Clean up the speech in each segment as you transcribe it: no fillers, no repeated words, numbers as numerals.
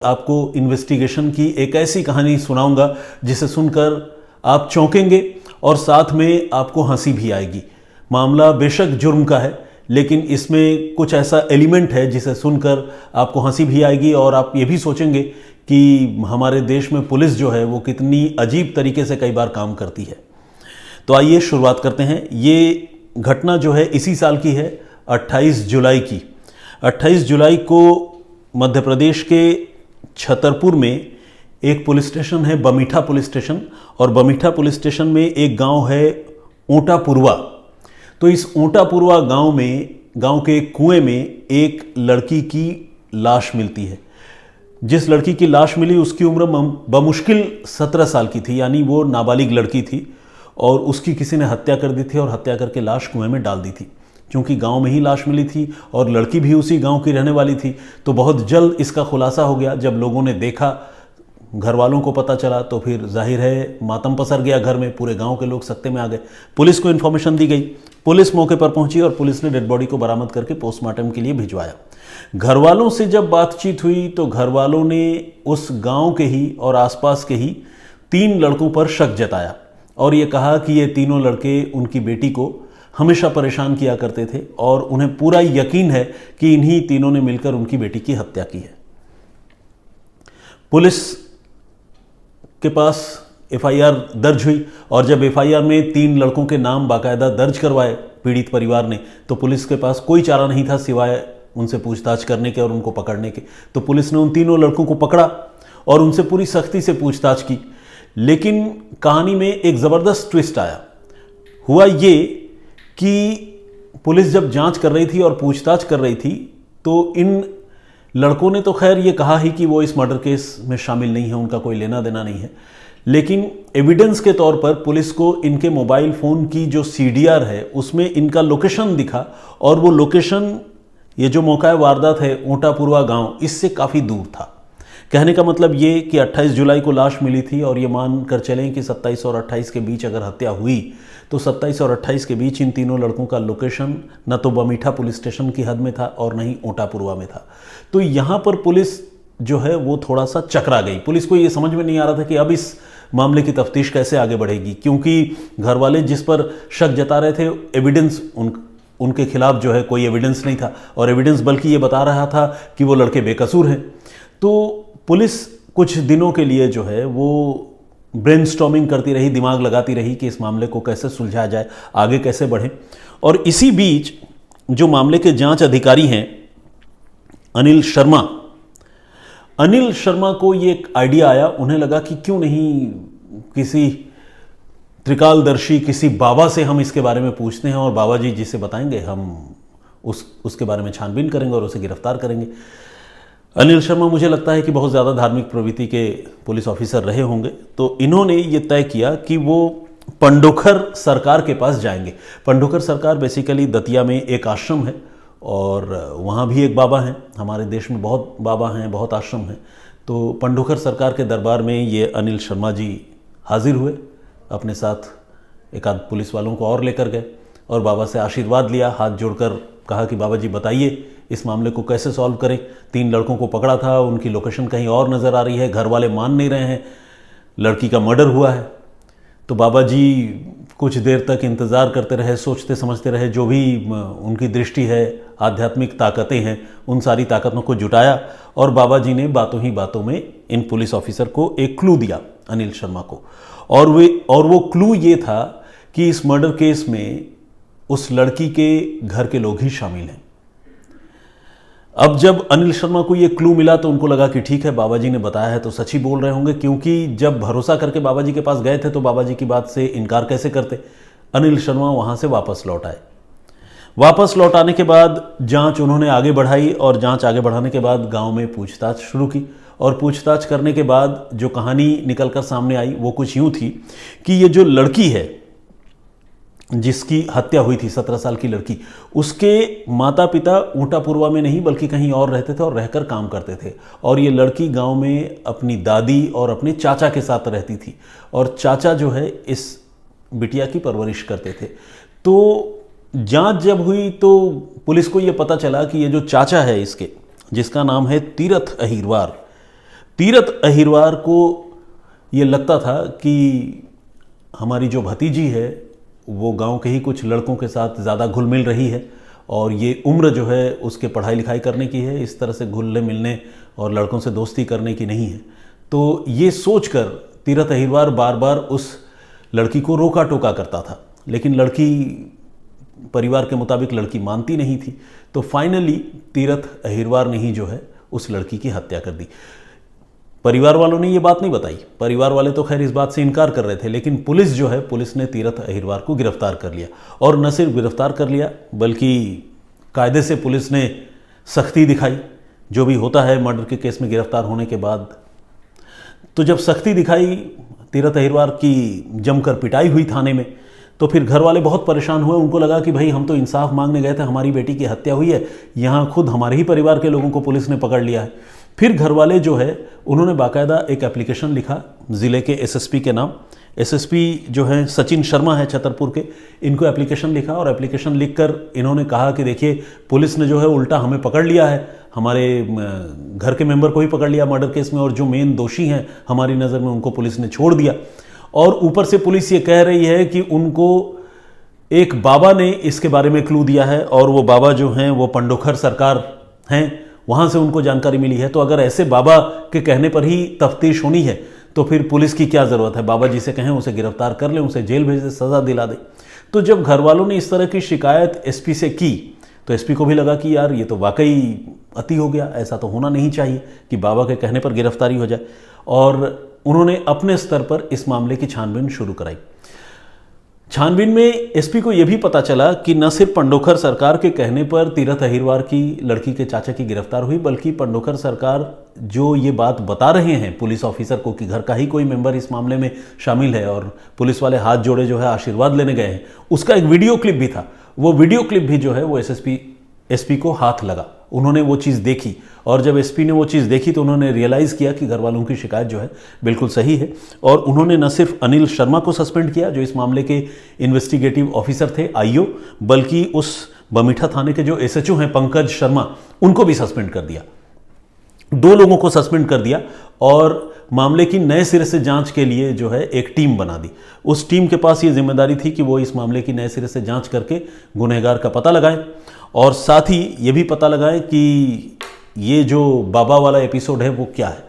आपको इन्वेस्टिगेशन की एक ऐसी कहानी सुनाऊंगा जिसे सुनकर आप चौंकेंगे और साथ में आपको हंसी भी आएगी। मामला बेशक जुर्म का है, लेकिन इसमें कुछ ऐसा एलिमेंट है जिसे सुनकर आपको हंसी भी आएगी और आप ये भी सोचेंगे कि हमारे देश में पुलिस जो है वो कितनी अजीब तरीके से कई बार काम करती है। तो आइए शुरुआत करते हैं। ये घटना जो है इसी साल की है, 28 जुलाई की। 28 जुलाई को मध्य प्रदेश के छतरपुर में एक पुलिस स्टेशन है, बमीठा पुलिस स्टेशन, और बमीठा पुलिस स्टेशन में एक गांव है ऊंटापुरवा। तो इस ऊंटापुरवा गांव के एक कुएं में एक लड़की की लाश मिलती है। जिस लड़की की लाश मिली उसकी उम्र बमुश्किल 17 साल की थी, यानी वो नाबालिग लड़की थी और उसकी किसी ने हत्या कर दी थी और हत्या करके लाश कुएं में डाल दी थी। क्योंकि गांव में ही लाश मिली थी और लड़की भी उसी गांव की रहने वाली थी, तो बहुत जल्द इसका खुलासा हो गया। जब लोगों ने देखा, घर वालों को पता चला, तो फिर जाहिर है मातम पसर गया घर में। पूरे गांव के लोग सकते में आ गए। पुलिस को इन्फॉर्मेशन दी गई, पुलिस मौके पर पहुंची और पुलिस ने डेड बॉडी को बरामद करके पोस्टमार्टम के लिए भिजवाया। घर वालों से जब बातचीत हुई तो घर वालों ने उस गाँव के ही और आसपास के ही 3 लड़कों पर शक जताया और ये कहा कि ये तीनों लड़के उनकी बेटी को हमेशा परेशान किया करते थे और उन्हें पूरा यकीन है कि इन्हीं तीनों ने मिलकर उनकी बेटी की हत्या की है। पुलिस के पास एफआईआर दर्ज हुई और जब एफआईआर में 3 लड़कों के नाम बाकायदा दर्ज करवाए पीड़ित परिवार ने, तो पुलिस के पास कोई चारा नहीं था सिवाय उनसे पूछताछ करने के और उनको पकड़ने के। तो पुलिस ने उन तीनों लड़कों को पकड़ा और उनसे पूरी सख्ती से पूछताछ की। लेकिन कहानी में एक ज़बरदस्त ट्विस्ट आया। हुआ ये कि पुलिस जब जांच कर रही थी और पूछताछ कर रही थी तो इन लड़कों ने तो खैर ये कहा ही कि वो इस मर्डर केस में शामिल नहीं है, उनका कोई लेना देना नहीं है। लेकिन एविडेंस के तौर पर पुलिस को इनके मोबाइल फ़ोन की जो सीडीआर है उसमें इनका लोकेशन दिखा और वो लोकेशन, ये जो मौका वारदात है ऊंटापुरवा गांव, इससे काफ़ी दूर था। कहने का मतलब ये कि 28 जुलाई को लाश मिली थी और ये मान कर चलें कि 27 और 28 के बीच अगर हत्या हुई तो 27 और 28 के बीच इन तीनों लड़कों का लोकेशन न तो बमीठा पुलिस स्टेशन की हद में था और न ही ऊंटापुरवा में था। तो यहाँ पर पुलिस जो है वो थोड़ा सा चकरा गई। पुलिस को ये समझ में नहीं आ रहा था कि अब इस मामले की तफ्तीश कैसे आगे बढ़ेगी, क्योंकि घर वाले जिस पर शक जता रहे थे, एविडेंस उनके खिलाफ जो है कोई एविडेंस नहीं था और एविडेंस बल्कि ये बता रहा था कि वो लड़के बेकसूर हैं। तो पुलिस कुछ दिनों के लिए जो है वो ब्रेनस्टॉर्मिंग करती रही, दिमाग लगाती रही कि इस मामले को कैसे सुलझाया जाए, आगे कैसे बढ़े। और इसी बीच जो मामले के जांच अधिकारी हैं अनिल शर्मा को ये एक आइडिया आया। उन्हें लगा कि क्यों नहीं किसी त्रिकालदर्शी, किसी बाबा से हम इसके बारे में पूछते हैं और बाबा जी जिसे बताएंगे हम उसके बारे में छानबीन करेंगे और उसे गिरफ्तार करेंगे। अनिल शर्मा मुझे लगता है कि बहुत ज़्यादा धार्मिक प्रवृत्ति के पुलिस ऑफिसर रहे होंगे, तो इन्होंने ये तय किया कि वो पंडोखर सरकार के पास जाएंगे। पंडोखर सरकार बेसिकली दतिया में एक आश्रम है और वहाँ भी एक बाबा हैं। हमारे देश में बहुत बाबा हैं, बहुत आश्रम हैं। तो पंडोखर सरकार के दरबार में ये अनिल शर्मा जी हाजिर हुए, अपने साथ एक आध पुलिस वालों को और लेकर गए और बाबा से आशीर्वाद लिया, हाथ जोड़कर कहा कि बाबा जी बताइए इस मामले को कैसे सॉल्व करें। 3 लड़कों को पकड़ा था, उनकी लोकेशन कहीं और नज़र आ रही है, घर वाले मान नहीं रहे हैं, लड़की का मर्डर हुआ है। तो बाबा जी कुछ देर तक इंतज़ार करते रहे, सोचते समझते रहे, जो भी उनकी दृष्टि है, आध्यात्मिक ताकतें हैं, उन सारी ताकतों को जुटाया और बाबा जी ने बातों ही बातों में इन पुलिस ऑफिसर को एक क्लू दिया, अनिल शर्मा को। और वो क्लू ये था कि इस मर्डर केस में उस लड़की के घर के लोग ही शामिल हैं। अब जब अनिल शर्मा को ये क्लू मिला तो उनको लगा कि ठीक है, बाबा जी ने बताया है तो सच ही बोल रहे होंगे, क्योंकि जब भरोसा करके बाबा जी के पास गए थे तो बाबा जी की बात से इनकार कैसे करते। अनिल शर्मा वहाँ से वापस लौट आए। वापस लौट आने के बाद जांच उन्होंने आगे बढ़ाई और जांच आगे बढ़ाने के बाद गांव में पूछताछ शुरू की और पूछताछ करने के बाद जो कहानी निकलकर सामने आई वो कुछ यूँ थी कि ये जो लड़की है जिसकी हत्या हुई थी, 17 साल की लड़की, उसके माता पिता ऊंटापुरवा में नहीं बल्कि कहीं और रहते थे और रहकर काम करते थे और ये लड़की गांव में अपनी दादी और अपने चाचा के साथ रहती थी और चाचा जो है इस बिटिया की परवरिश करते थे। तो जांच जब हुई तो पुलिस को ये पता चला कि ये जो चाचा है इसके, जिसका नाम है तीरथ अहिरवार, तीरथ अहिरवार को ये लगता था कि हमारी जो भतीजी है वो गांव के ही कुछ लड़कों के साथ ज़्यादा घुल मिल रही है और ये उम्र जो है उसके पढ़ाई लिखाई करने की है, इस तरह से घुलने मिलने और लड़कों से दोस्ती करने की नहीं है। तो ये सोचकर तीरथ अहिरवार बार बार उस लड़की को रोका टोका करता था, लेकिन लड़की, परिवार के मुताबिक लड़की मानती नहीं थी। तो फाइनली तीरथ अहिरवार ने ही जो है उस लड़की की हत्या कर दी। परिवार वालों ने ये बात नहीं बताई, परिवार वाले तो खैर इस बात से इनकार कर रहे थे, लेकिन पुलिस जो है, पुलिस ने तीरथ अहिरवार को गिरफ्तार कर लिया। और न सिर्फ गिरफ्तार कर लिया बल्कि कायदे से पुलिस ने सख्ती दिखाई, जो भी होता है मर्डर के केस में गिरफ्तार होने के बाद। तो जब सख्ती दिखाई, तीरथ अहिरवार की जमकर पिटाई हुई थाने में, तो फिर घर वाले बहुत परेशान हुए। उनको लगा कि भाई हम तो इंसाफ मांगने गए थे, हमारी बेटी की हत्या हुई है, यहाँ खुद हमारे ही परिवार के लोगों को पुलिस ने पकड़ लिया है। फिर घर वाले जो है उन्होंने बाकायदा एक एप्लीकेशन लिखा ज़िले के एसएसपी के नाम। एसएसपी जो है सचिन शर्मा है छतरपुर के, इनको एप्लीकेशन लिखा और एप्लीकेशन लिखकर इन्होंने कहा कि देखिए पुलिस ने जो है उल्टा हमें पकड़ लिया है, हमारे घर के मेंबर को ही पकड़ लिया मर्डर केस में, और जो मेन दोषी हैं हमारी नज़र में उनको पुलिस ने छोड़ दिया। और ऊपर से पुलिस ये कह रही है कि उनको एक बाबा ने इसके बारे में क्लू दिया है और वो बाबा जो हैं वो पंडोखर सरकार हैं, वहाँ से उनको जानकारी मिली है। तो अगर ऐसे बाबा के कहने पर ही तफ्तीश होनी है तो फिर पुलिस की क्या ज़रूरत है? बाबा जी से कहें उसे गिरफ्तार कर लें, उसे जेल भेज दे, सज़ा दिला दे। तो जब घर वालों ने इस तरह की शिकायत एसपी से की तो एसपी को भी लगा कि यार ये तो वाकई अति हो गया, ऐसा तो होना नहीं चाहिए कि बाबा के कहने पर गिरफ्तारी हो जाए। और उन्होंने अपने स्तर पर इस मामले की छानबीन शुरू कराई। छानबीन में एसपी को यह भी पता चला कि न सिर्फ पंडोखर सरकार के कहने पर तीरथ अहिरवार की लड़की के चाचा की गिरफ्तार हुई, बल्कि पंडोखर सरकार जो ये बात बता रहे हैं पुलिस ऑफिसर को कि घर का ही कोई मेंबर इस मामले में शामिल है और पुलिस वाले हाथ जोड़े जो है आशीर्वाद लेने गए हैं, उसका एक वीडियो क्लिप भी था। वो वीडियो क्लिप भी जो है वो एसपी को हाथ लगा, उन्होंने वो चीज़ देखी। और जब एसपी ने वो चीज़ देखी तो उन्होंने रियलाइज़ किया कि घर वालों की शिकायत जो है बिल्कुल सही है। और उन्होंने न सिर्फ अनिल शर्मा को सस्पेंड किया जो इस मामले के इन्वेस्टिगेटिव ऑफिसर थे, आईओ, बल्कि उस बमीठा थाने के जो एसएचओ हैं पंकज शर्मा, उनको भी सस्पेंड कर दिया। 2 लोगों को सस्पेंड कर दिया और मामले की नए सिरे से जांच के लिए जो है एक टीम बना दी। उस टीम के पास ये जिम्मेदारी थी कि वो इस मामले की नए सिरे से जांच करके गुनहगार का पता लगाएं और साथ ही ये भी पता लगाएं कि ये जो बाबा वाला एपिसोड है वो क्या है।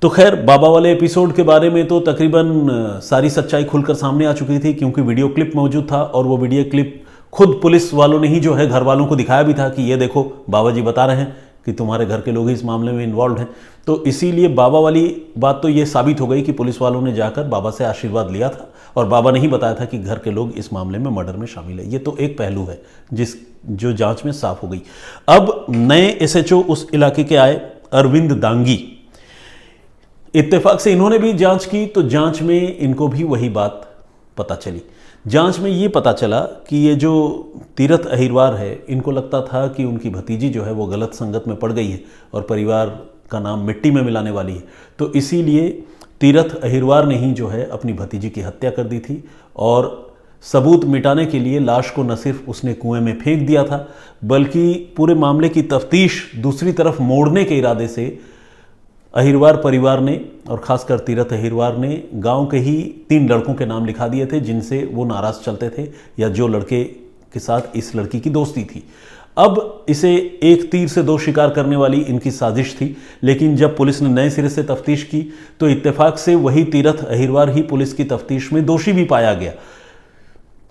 तो खैर बाबा वाले एपिसोड के बारे में तो तकरीबन सारी सच्चाई खुलकर सामने आ चुकी थी, क्योंकि वीडियो क्लिप मौजूद था और वो वीडियो क्लिप खुद पुलिस वालों ने ही जो है घर वालों को दिखाया भी था कि ये देखो बाबा जी बता रहे हैं कि तुम्हारे घर के लोग ही इस मामले में इन्वॉल्व हैं। तो इसीलिए बाबा वाली बात तो ये साबित हो गई कि पुलिस वालों ने जाकर बाबा से आशीर्वाद लिया था और बाबा ने ही बताया था कि घर के लोग इस मामले में मर्डर में शामिल है। ये तो एक पहलू है जो जांच में साफ हो गई। अब नए एसएचओ उस इलाके के आए, अरविंद दांगी। इत्तेफाक से इन्होंने भी जांच की तो जांच में इनको भी वही बात पता चली। जांच में ये पता चला कि ये जो तीरथ अहिरवार है, इनको लगता था कि उनकी भतीजी जो है वो गलत संगत में पड़ गई है और परिवार का नाम मिट्टी में मिलाने वाली है। तो इसीलिए तीरथ अहिरवार ने ही जो है अपनी भतीजी की हत्या कर दी थी और सबूत मिटाने के लिए लाश को न सिर्फ उसने कुएं में फेंक दिया था, बल्कि पूरे मामले की तफ्तीश दूसरी तरफ मोड़ने के इरादे से अहिरवार परिवार ने और खासकर तीरथ अहिरवार ने गांव के ही 3 लड़कों के नाम लिखा दिए थे जिनसे वो नाराज चलते थे या जो लड़के के साथ इस लड़की की दोस्ती थी। अब इसे एक तीर से 2 शिकार करने वाली इनकी साजिश थी, लेकिन जब पुलिस ने नए सिरे से तफ्तीश की तो इत्तेफाक से वही तीरथ अहिरवार ही पुलिस की तफ्तीश में दोषी भी पाया गया।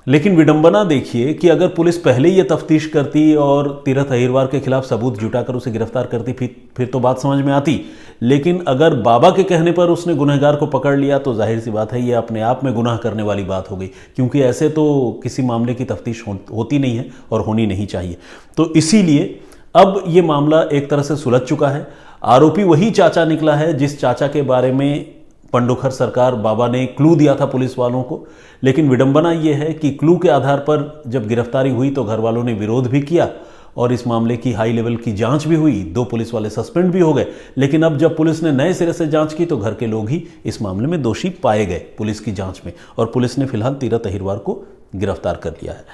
लेकिन विडंबना देखिए कि अगर पुलिस पहले ये तफ्तीश करती और तीरथ अहिरवार के खिलाफ सबूत जुटाकर उसे गिरफ्तार करती फिर तो बात समझ में आती, लेकिन अगर बाबा के कहने पर उसने गुनहगार को पकड़ लिया तो जाहिर सी बात है ये अपने आप में गुनाह करने वाली बात हो गई, क्योंकि ऐसे तो किसी मामले की तफ्तीश होती नहीं है और होनी नहीं चाहिए। तो इसीलिए अब ये मामला एक तरह से सुलझ चुका है। आरोपी वही चाचा निकला है जिस चाचा के बारे में पंडोखर सरकार बाबा ने क्लू दिया था पुलिस वालों को। लेकिन विडंबना यह है कि क्लू के आधार पर जब गिरफ्तारी हुई तो घर वालों ने विरोध भी किया और इस मामले की हाई लेवल की जांच भी हुई, 2 पुलिस वाले सस्पेंड भी हो गए। लेकिन अब जब पुलिस ने नए सिरे से जांच की तो घर के लोग ही इस मामले में दोषी पाए गए पुलिस की जांच में, और पुलिस ने फिलहाल तीरथ अहिरवार को गिरफ्तार कर लिया है।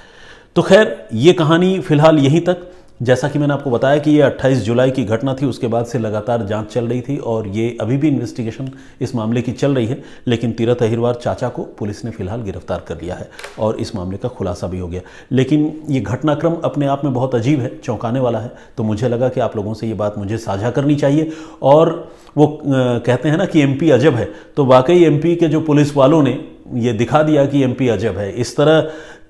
तो खैर ये कहानी फिलहाल यहीं तक। जैसा कि मैंने आपको बताया कि ये 28 जुलाई की घटना थी, उसके बाद से लगातार जांच चल रही थी और ये अभी भी इन्वेस्टिगेशन इस मामले की चल रही है। लेकिन तीरथ अहिरवार चाचा को पुलिस ने फिलहाल गिरफ्तार कर लिया है और इस मामले का खुलासा भी हो गया। लेकिन ये घटनाक्रम अपने आप में बहुत अजीब है, चौंकाने वाला है, तो मुझे लगा कि आप लोगों से ये बात मुझे साझा करनी चाहिए। और वो कहते हैं ना कि एमपी अजब है, तो वाकई एमपी के जो पुलिस वालों ने ये दिखा दिया कि एमपी अजब है। इस तरह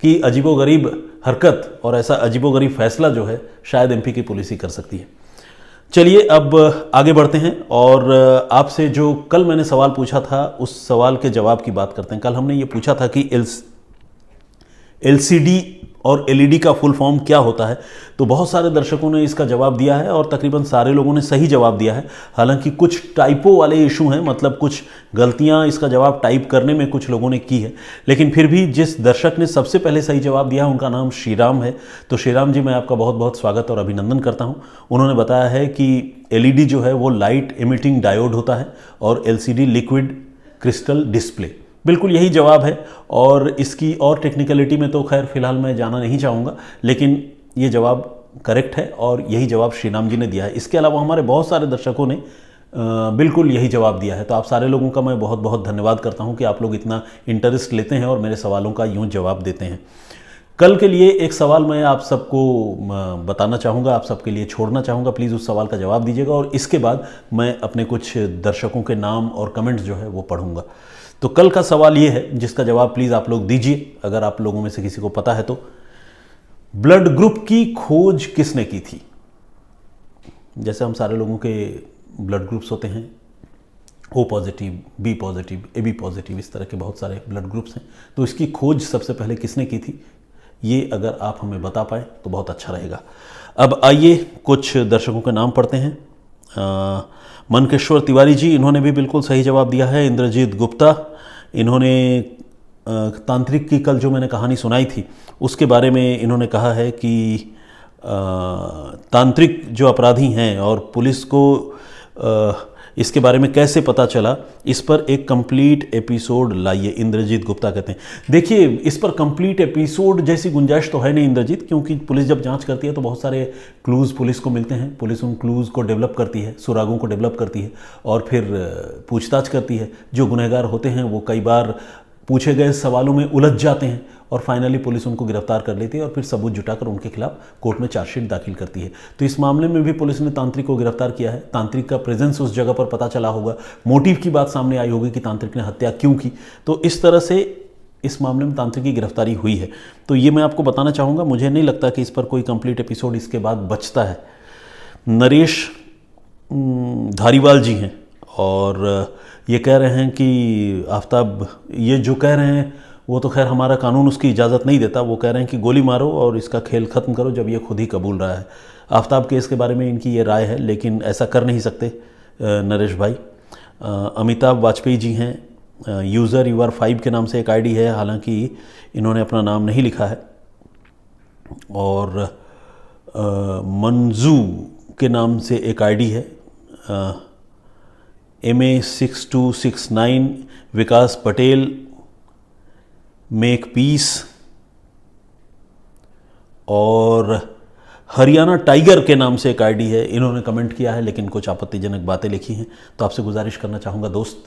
की अजीबोगरीब हरकत और ऐसा अजीबोगरीब फैसला जो है शायद एमपी की पुलिस ही कर सकती है। चलिए अब आगे बढ़ते हैं और आपसे जो कल मैंने सवाल पूछा था उस सवाल के जवाब की बात करते हैं। कल हमने ये पूछा था कि एलसीडी और एलईडी का फुल फॉर्म क्या होता है, तो बहुत सारे दर्शकों ने इसका जवाब दिया है और तकरीबन सारे लोगों ने सही जवाब दिया है। हालांकि कुछ टाइपो वाले इशू हैं, मतलब कुछ गलतियां इसका जवाब टाइप करने में कुछ लोगों ने की है, लेकिन फिर भी जिस दर्शक ने सबसे पहले सही जवाब दिया है उनका नाम श्रीराम है। तो श्रीराम जी, मैं आपका बहुत बहुत स्वागत और अभिनंदन करता हूँ। उन्होंने बताया है कि एलईडी जो है वो लाइट एमिटिंग डायोड होता है और एलसीडी लिक्विड क्रिस्टल डिस्प्ले। बिल्कुल यही जवाब है और इसकी और टेक्निकलिटी में तो खैर फिलहाल मैं जाना नहीं चाहूँगा, लेकिन ये जवाब करेक्ट है और यही जवाब श्रीराम जी ने दिया है। इसके अलावा हमारे बहुत सारे दर्शकों ने बिल्कुल यही जवाब दिया है, तो आप सारे लोगों का मैं बहुत बहुत धन्यवाद करता हूँ कि आप लोग इतना इंटरेस्ट लेते हैं और मेरे सवालों का यूँ जवाब देते हैं। कल के लिए एक सवाल मैं आप सबको बताना चाहूँगा, आप सबके लिए छोड़ना चाहूँगा, प्लीज़ उस सवाल का जवाब दीजिएगा और इसके बाद मैं अपने कुछ दर्शकों के नाम और कमेंट्स जो है वो पढ़ूँगा। तो कल का सवाल ये है जिसका जवाब प्लीज़ आप लोग दीजिए, अगर आप लोगों में से किसी को पता है तो। ब्लड ग्रुप की खोज किसने की थी? जैसे हम सारे लोगों के ब्लड ग्रुप्स होते हैं, O positive, B positive, A B positive, इस तरह के बहुत सारे ब्लड ग्रुप्स हैं, तो इसकी खोज सबसे पहले किसने की थी, ये अगर आप हमें बता पाएँ तो बहुत अच्छा रहेगा। अब आइए कुछ दर्शकों के नाम पढ़ते हैं। मनकेश्वर तिवारी जी, इन्होंने भी बिल्कुल सही जवाब दिया है। इंद्रजीत गुप्ता, इन्होंने तांत्रिक की कल जो मैंने कहानी सुनाई थी उसके बारे में इन्होंने कहा है कि तांत्रिक जो अपराधी हैं और पुलिस को इसके बारे में कैसे पता चला, इस पर एक कंप्लीट एपिसोड लाइए, इंद्रजीत गुप्ता कहते हैं। देखिए, इस पर कंप्लीट एपिसोड जैसी गुंजाइश तो है नहीं इंद्रजीत, क्योंकि पुलिस जब जांच करती है तो बहुत सारे क्लूज़ पुलिस को मिलते हैं, पुलिस उन क्लूज़ को डेवलप करती है, सुरागों को डेवलप करती है और फिर पूछताछ करती है। जो गुनहगार होते हैं वो कई बार पूछे गए सवालों में उलझ जाते हैं और फाइनली पुलिस उनको गिरफ्तार कर लेती है और फिर सबूत जुटाकर उनके खिलाफ कोर्ट में चार्जशीट दाखिल करती है। तो इस मामले में भी पुलिस ने तांत्रिक को गिरफ्तार किया है। तांत्रिक का प्रेजेंस उस जगह पर पता चला होगा, मोटिव की बात सामने आई होगी कि तांत्रिक ने हत्या क्यों की। तो इस तरह से इस मामले में तांत्रिक की गिरफ्तारी हुई है। तो ये मैं आपको बताना चाहूँगा, मुझे नहीं लगता कि इस पर कोई कंप्लीट एपिसोड इसके बाद बचता है। नरेश धारीवाल जी हैं और ये कह रहे हैं कि आफ्ताब, ये जो कह रहे हैं वो तो खैर हमारा कानून उसकी इजाज़त नहीं देता। वो कह रहे हैं कि गोली मारो और इसका खेल ख़त्म करो जब ये खुद ही कबूल रहा है। आफ्ताब केस के बारे में इनकी ये राय है, लेकिन ऐसा कर नहीं सकते नरेश भाई। अमिताभ वाजपेयी जी हैं, यूज़र UR5 के नाम से एक आईडी है, हालांकि इन्होंने अपना नाम नहीं लिखा है। और मंजू के नाम से एक आईडी है, MA6269, विकास पटेल, मेक पीस और हरियाणा टाइगर के नाम से एक आईडी है। इन्होंने कमेंट किया है लेकिन कुछ आपत्तिजनक बातें लिखी हैं, तो आपसे गुजारिश करना चाहूँगा दोस्त,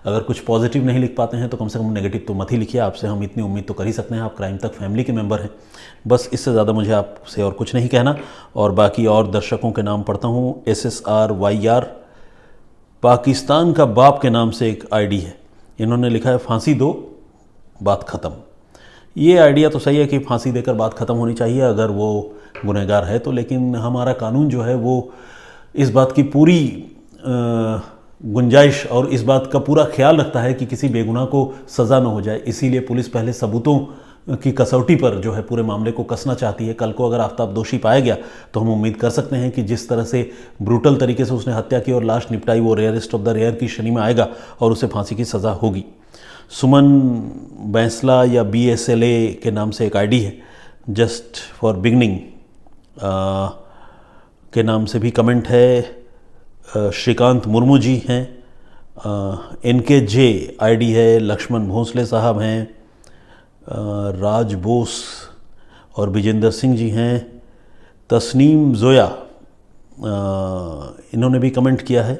अगर कुछ पॉजिटिव नहीं लिख पाते हैं तो कम से कम नेगेटिव तो मत ही लिखिए। आपसे हम इतनी उम्मीद तो कर ही सकते हैं, आप क्राइम तक फैमिली के मेंबर हैं। बस इससे ज़्यादा मुझे आपसे और कुछ नहीं कहना। और बाकी और दर्शकों के नाम पढ़ता हूँ। SSRYR, पाकिस्तान का बाप के नाम से एक आईडी है, इन्होंने लिखा है फांसी दो बात ख़त्म। ये आइडिया तो सही है कि फांसी देकर बात ख़त्म होनी चाहिए अगर वो गुनहगार है तो, लेकिन हमारा कानून जो है वो इस बात की पूरी गुंजाइश और इस बात का पूरा ख्याल रखता है कि किसी बेगुनाह को सज़ा न हो जाए। इसीलिए पुलिस पहले सबूतों की कसौटी पर जो है पूरे मामले को कसना चाहती है। कल को अगर आफ्ताब दोषी पाया गया तो हम उम्मीद कर सकते हैं कि जिस तरह से ब्रूटल तरीके से उसने हत्या की और लाश निपटाई, वो रेयरेस्ट ऑफ द रेयर की श्रेणी में आएगा और उसे फांसी की सज़ा होगी। सुमन बैंसला या BSLA के नाम से एक आईडी है, जस्ट फॉर बिगनिंग के नाम से भी कमेंट है। श्रीकांत मुर्मू जी हैं, NKJ आईडी है, लक्ष्मण भोंसले साहब हैं, राज बोस और विजेंद्र सिंह जी हैं, तस्नीम जोया इन्होंने भी कमेंट किया है